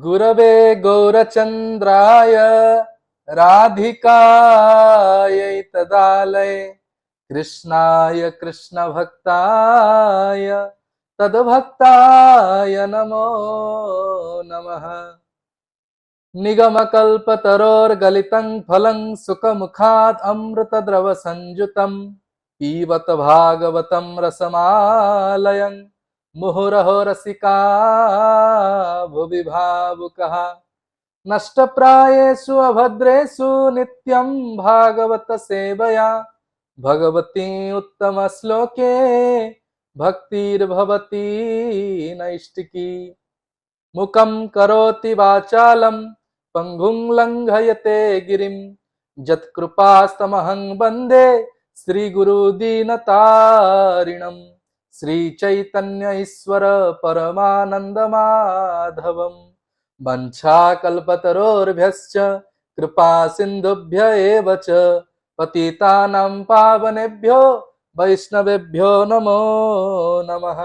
गुरवे गौरचन्द्राय राधिकायै तदालये कृष्णाय कृष्णभक्ताय तद्भक्ताय नमो नमः। निगमकल्पतरोर्गलितं फलं सुखमुखात् अमृतद्रवसंयुतं पीबत भागवतं रसमालयं मुहुरहो रसिका भुवि भावुकः। नष्टप्रायेषु अभद्रेषु नित्यं भागवत सेवया भगवती उत्तमश्लोके भक्तिर्भवती नैष्टिकी। मुखं करोति वाचालं पंगुं लंघयते गिरिं यत्कृपास्तमहं वन्दे श्रीगुरुदीनतारिणं श्रीचैतन्य ईश्वर परमानन्दमाधवम्। वञ्चाकल्पतरोर्भ्यश्च कृपा सिन्धुभ्य एव च पतितानां पावनेभ्यो वैष्णवेभ्यो नमो नमः।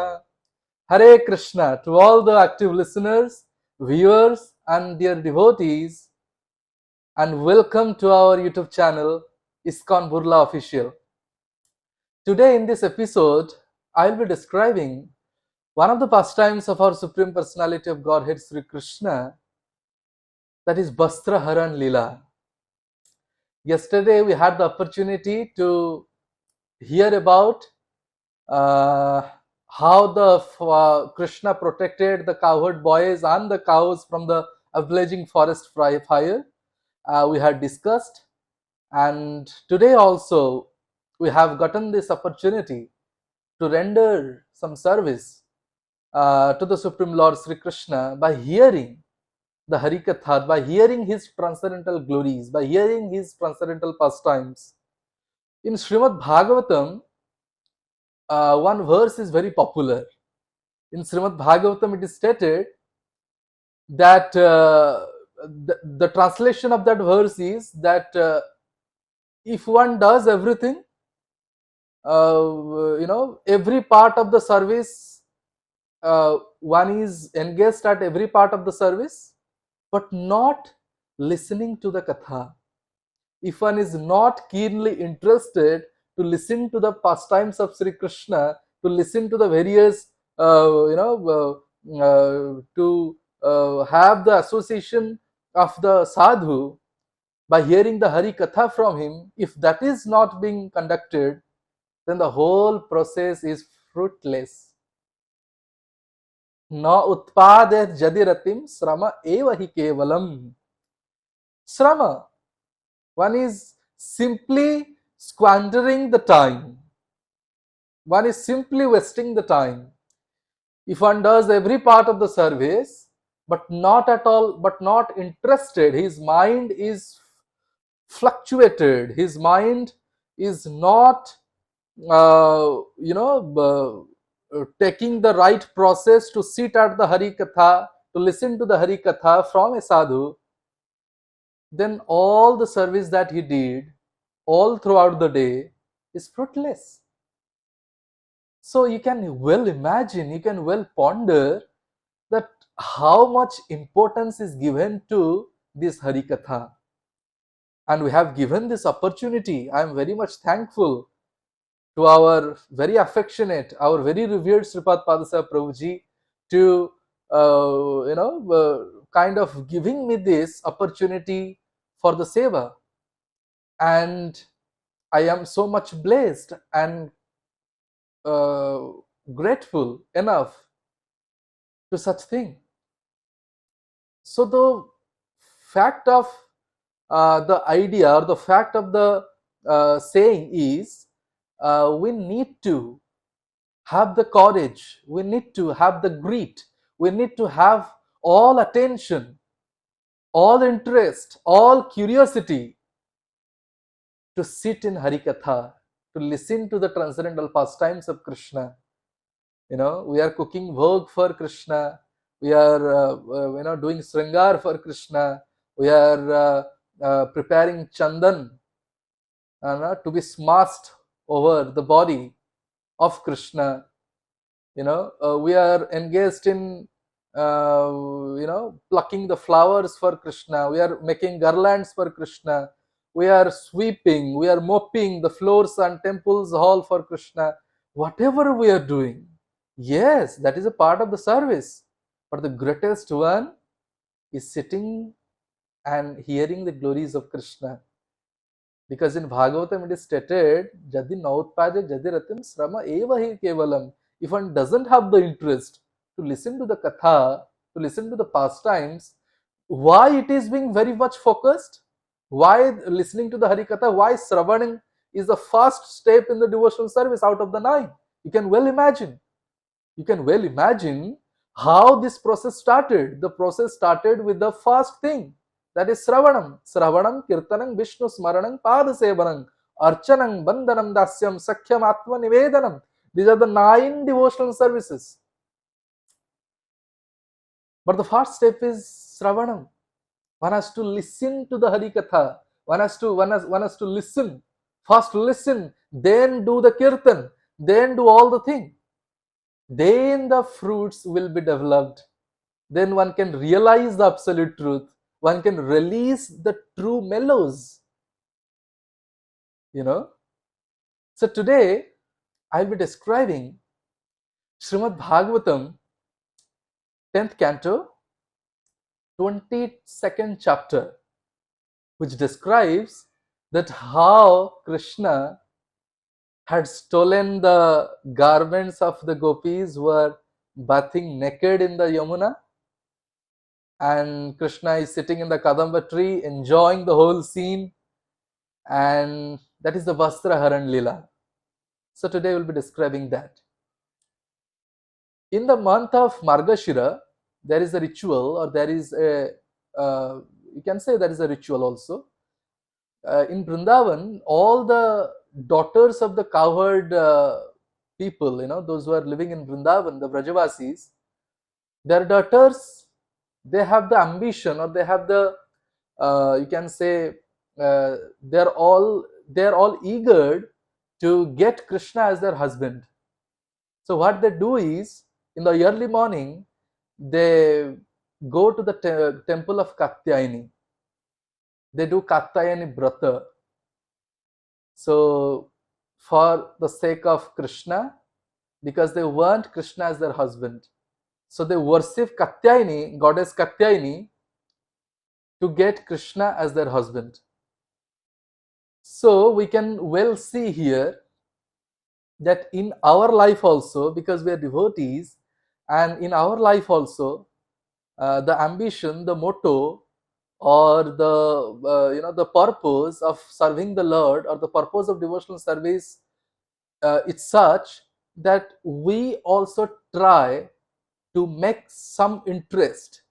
Hare Krishna to all the active listeners, viewers and dear devotees, and welcome to our YouTube channel ISKCON Burla Official. Today in this episode, I will be describing one of the pastimes of our Supreme Personality of Godhead Sri Krishna, that is Vastra, Haran, Lila. Yesterday we had the opportunity to hear about how the Krishna protected the cowherd boys and the cows from the blazing forest fire. We had discussed, and today also we have gotten this opportunity to render some service to the Supreme Lord Sri Krishna by hearing the Harikatha, by hearing his transcendental glories, by hearing his transcendental pastimes. In Srimad Bhagavatam, one verse is very popular. In Srimad Bhagavatam, it is stated that the translation of that verse is that if one does everything, every part of the service, one is engaged at every part of the service, but not listening to the katha. If one is not keenly interested to listen to the pastimes of Sri Krishna, to listen to the various, to have the association of the sadhu by hearing the Hari Katha from him, if that is not being conducted, then the whole process is fruitless. Na utpadet jadiratim srama eva hi kevalam. Srama, one is simply squandering the time. One is simply wasting the time. If one does every part of the service, but not interested, his mind is fluctuated, his mind is not taking the right process to sit at the Hari Katha, to listen to the Hari Katha from a sadhu, then all the service that he did all throughout the day is fruitless. So you can well imagine, you can well ponder that how much importance is given to this Hari Katha. And we have given this opportunity. I am very much thankful to our very affectionate, our very revered Sripad Padasaya Prabhuji to kind of giving me this opportunity for the seva. And I am so much blessed and grateful enough to such thing. So the fact of the idea, or the fact of the saying is, we need to have the courage, we need to have the grit, we need to have all attention, all interest, all curiosity to sit in Harikatha, to listen to the transcendental pastimes of Krishna. We are cooking bhog for Krishna, we are doing sringar for Krishna, we are preparing chandan to be smashed over the body of Krishna. We are engaged in plucking the flowers for Krishna, we are making garlands for Krishna, we are sweeping, we are mopping the floors and temples hall for Krishna. Whatever we are doing, yes, that is a part of the service. But the greatest one is sitting and hearing the glories of Krishna. Because in Bhagavatam it is stated, Jadi nautpaje jadi ratim srama eva hi kevalam. If one doesn't have the interest to listen to the katha, to listen to the pastimes, why it is being very much focused? Why listening to the Harikatha? Why Sravaning is the first step in the devotional service out of the 9? You can well imagine. You can well imagine how this process started. The process started with the first thing, that is Sravanam. Sravanam, Kirtanam, Vishnu Smaranam, Padasevanam, Archanam, Bandhanam, Dasyam, Sakhyam, Atma Nivedanam. These are the 9 devotional services. But the first step is Sravanam. One has to listen to the Harikatha. One has to listen. First listen, then do the Kirtan, then do all the thing. Then the fruits will be developed. Then one can realize the absolute truth. One can release the true mellows. So today I will be describing Srimad Bhagavatam, 10th canto, 22nd chapter, which describes that how Krishna had stolen the garments of the gopis who were bathing naked in the Yamuna, and Krishna is sitting in the Kadamba tree enjoying the whole scene, and that is the Vastra Haran Lila. So today we will be describing that. In the month of Margashira, there is a ritual, or there is a, you can say there is a ritual also. In Vrindavan, all the daughters of the cowherd people, those who are living in Vrindavan, the Vrajavasis, their daughters, they have the ambition, or they have the, you can say, they're all eager to get Krishna as their husband. So what they do is, in the early morning, they go to the temple of Katyayani. They do Katyayani Brata. So for the sake of Krishna, because they want Krishna as their husband, so they worship Katyayani, goddess Katyayani, to get Krishna as their husband. So we can well see here that in our life also, because we are devotees, and in our life also, the ambition, the motto, or the the purpose of serving the Lord, or the purpose of devotional service, it's such that we also try to make some interest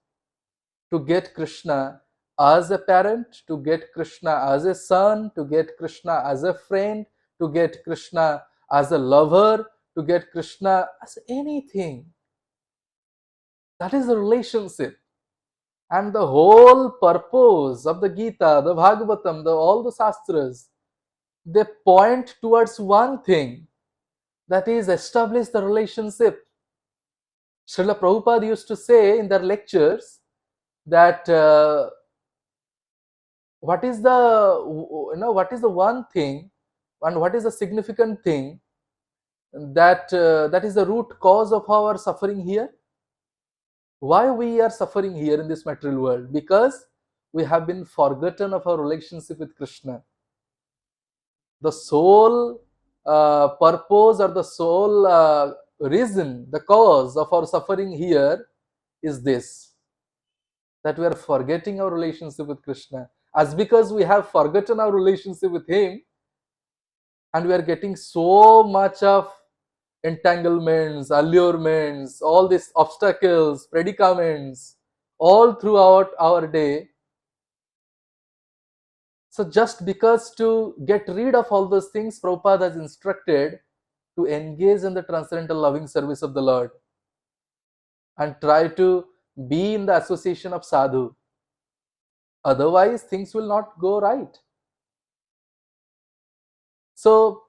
to get Krishna as a parent, to get Krishna as a son, to get Krishna as a friend, to get Krishna as a lover, to get Krishna as anything. That is the relationship. And the whole purpose of the Gita, the Bhagavatam, all the Shastras, they point towards one thing, that is establish the relationship. Srila Prabhupada used to say in their lectures that what is the one thing, and what is the significant thing that that is the root cause of our suffering here? Why we are suffering here in this material world? Because we have been forgotten of our relationship with Krishna. The sole purpose, or the sole reason, the cause of our suffering here is this, that we are forgetting our relationship with Krishna. As because we have forgotten our relationship with Him, and we are getting so much of entanglements, allurements, all these obstacles, predicaments, all throughout our day. So just because to get rid of all those things, Prabhupada has instructed to engage in the transcendental loving service of the Lord and try to be in the association of sadhu. Otherwise, things will not go right. So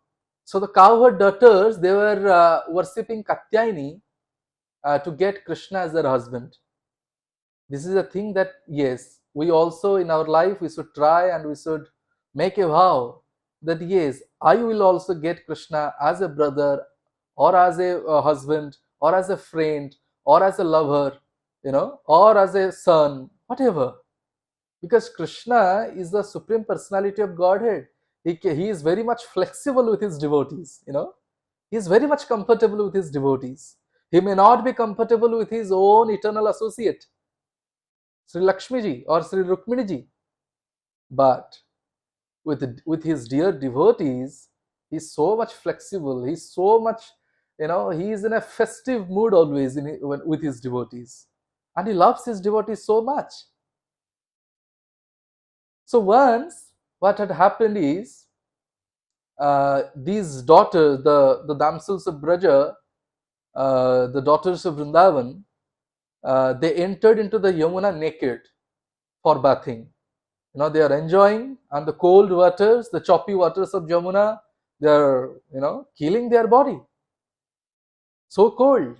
the cowherd daughters, they were worshipping Katyayani, to get Krishna as their husband. This is a thing that, yes, we also in our life we should try, and we should make a vow that yes, I will also get Krishna as a brother, or as a husband, or as a friend, or as a lover, or as a son, whatever. Because Krishna is the Supreme Personality of Godhead. He is very much flexible with his devotees. He is very much comfortable with his devotees. He may not be compatible with his own eternal associate, Sri Lakshmi ji or Sri Rukmini ji, but with his dear devotees, he's so much flexible. He's so much, he is in a festive mood always with his devotees, and he loves his devotees so much. So once, what had happened is, these daughters, the damsels of Braja, the daughters of Vrindavan, they entered into the Yamuna naked for bathing. They are enjoying on the cold waters, the choppy waters of Yamuna. They are, killing their body. So cold.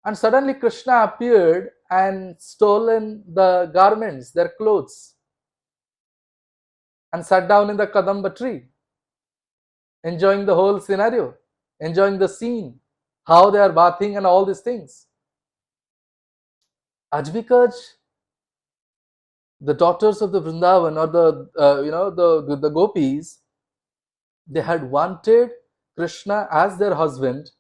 And suddenly Krishna appeared and stolen the garments, their clothes, and sat down in the Kadamba tree, enjoying the whole scenario, enjoying the scene, how they are bathing and all these things. As because the daughters of the Vrindavan, or the gopis, they had wanted Krishna as their husband,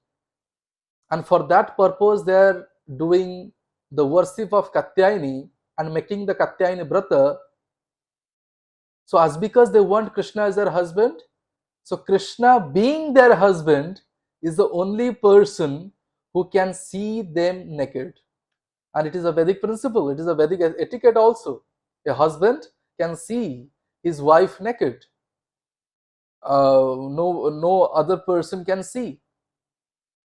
and for that purpose they are doing the worship of Katyayani and making the Katyayani Brata. So as because they want Krishna as their husband, so Krishna being their husband is the only person who can see them naked. And it is a Vedic principle, it is a Vedic etiquette also. A husband can see his wife naked. No other person can see.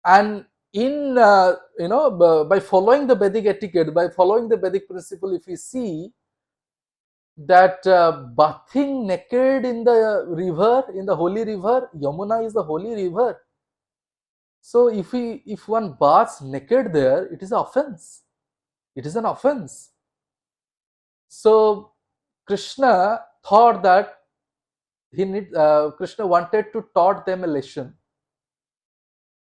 And in by following the Vedic etiquette, by following the Vedic principle, if we see that bathing naked in the river, in the holy river, Yamuna is the holy river. So if one baths naked there, it is an offense. It is an offense. So Krishna thought that Krishna wanted to taught them a lesson,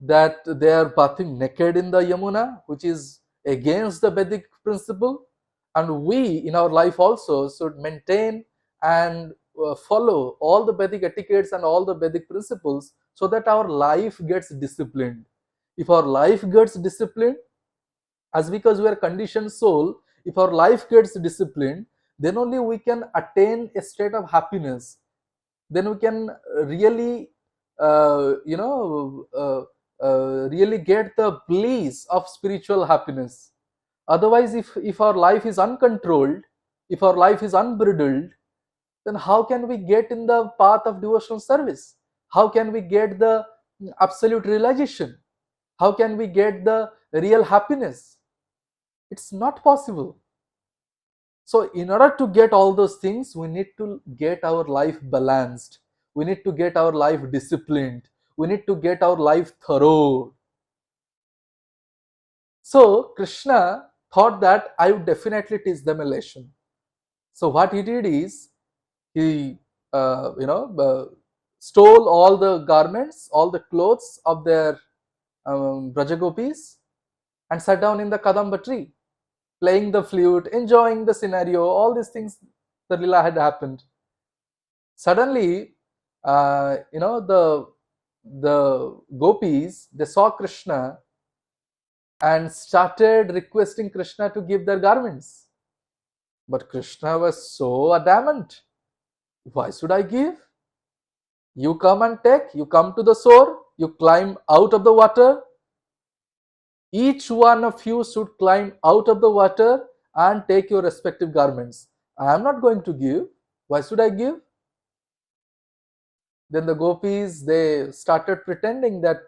that they are bathing naked in the Yamuna, which is against the Vedic principle, and we in our life also should maintain and follow all the Vedic etiquettes and all the Vedic principles, so that our life gets disciplined. If our life gets disciplined, as because we are conditioned soul, if our life gets disciplined, then only we can attain a state of happiness. Then we can really really get the bliss of spiritual happiness. Otherwise, if our life is uncontrolled, if our life is unbridled, then how can we get in the path of devotional service? How can we get the absolute realization? How can we get the real happiness? It's not possible. So in order to get all those things, we need to get our life balanced. We need to get our life disciplined. We need to get our life thorough. So Krishna thought that I would definitely teach them a lesson. So what he did is, he stole all the garments, all the clothes of their Brajagopis, and sat down in the Kadamba tree, playing the flute, enjoying the scenario, all these things, the Lila had happened. Suddenly, the gopis, they saw Krishna and started requesting Krishna to give their garments. But Krishna was so adamant. Why should I give? You come and take, you come to the shore, you climb out of the water. Each one of you should climb out of the water and take your respective garments. I am not going to give. Why should I give? Then the gopis, they started pretending that,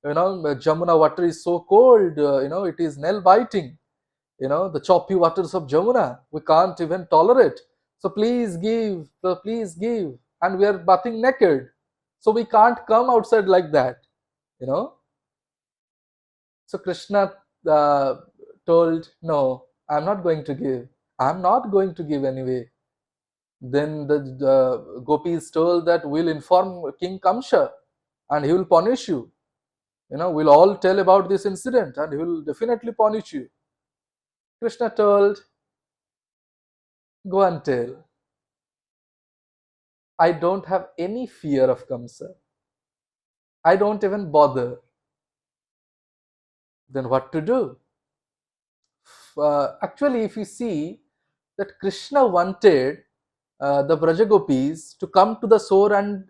Jamuna water is so cold, it is nail biting. The choppy waters of Jamuna, we can't even tolerate. So please give, and we are bathing naked. So we can't come outside like that, So Krishna told, no, I'm not going to give. I'm not going to give anyway. Then the gopis told that we'll inform King Kamsha and he will punish you. We'll all tell about this incident and he will definitely punish you. Krishna told, go and tell. I don't have any fear of Kamsa. I don't even bother. Then what to do? Actually, if you see that Krishna wanted the Brajagopis to come to the shore and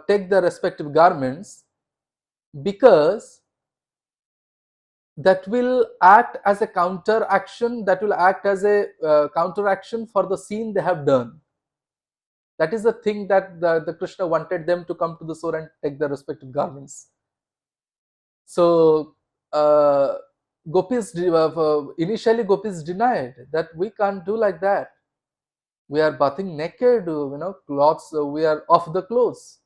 take their respective garments, because that will act as a counter action, that will act as a counter action for the sin they have done. That is the thing that the Krishna wanted them to come to the shore and take their respective garments. So gopis initially gopis denied that we can't do like that. We are bathing naked, clothes, we are off the clothes.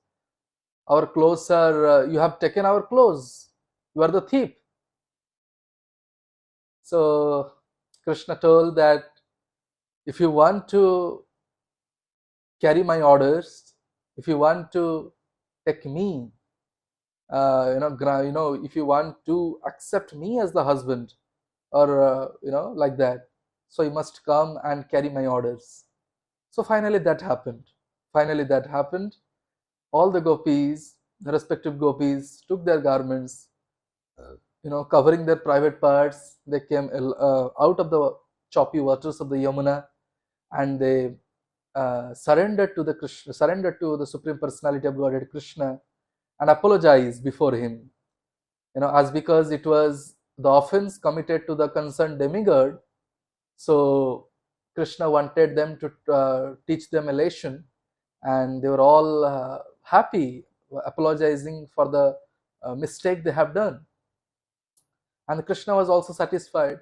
Our clothes are, you have taken our clothes. You are the thief. So Krishna told that if you want to carry my orders, if you want to take me, if you want to accept me as the husband, or like that, so you must come and carry my orders. So finally that happened. All the gopis, the respective gopis, took their garments, covering their private parts. They came out of the choppy waters of the Yamuna, and they surrendered to the Supreme Personality of Godhead Krishna, and apologized before him. As because it was the offense committed to the concerned demigod, so Krishna wanted them to teach them a lesson, and they were all happy, apologizing for the mistake they have done. And Krishna was also satisfied.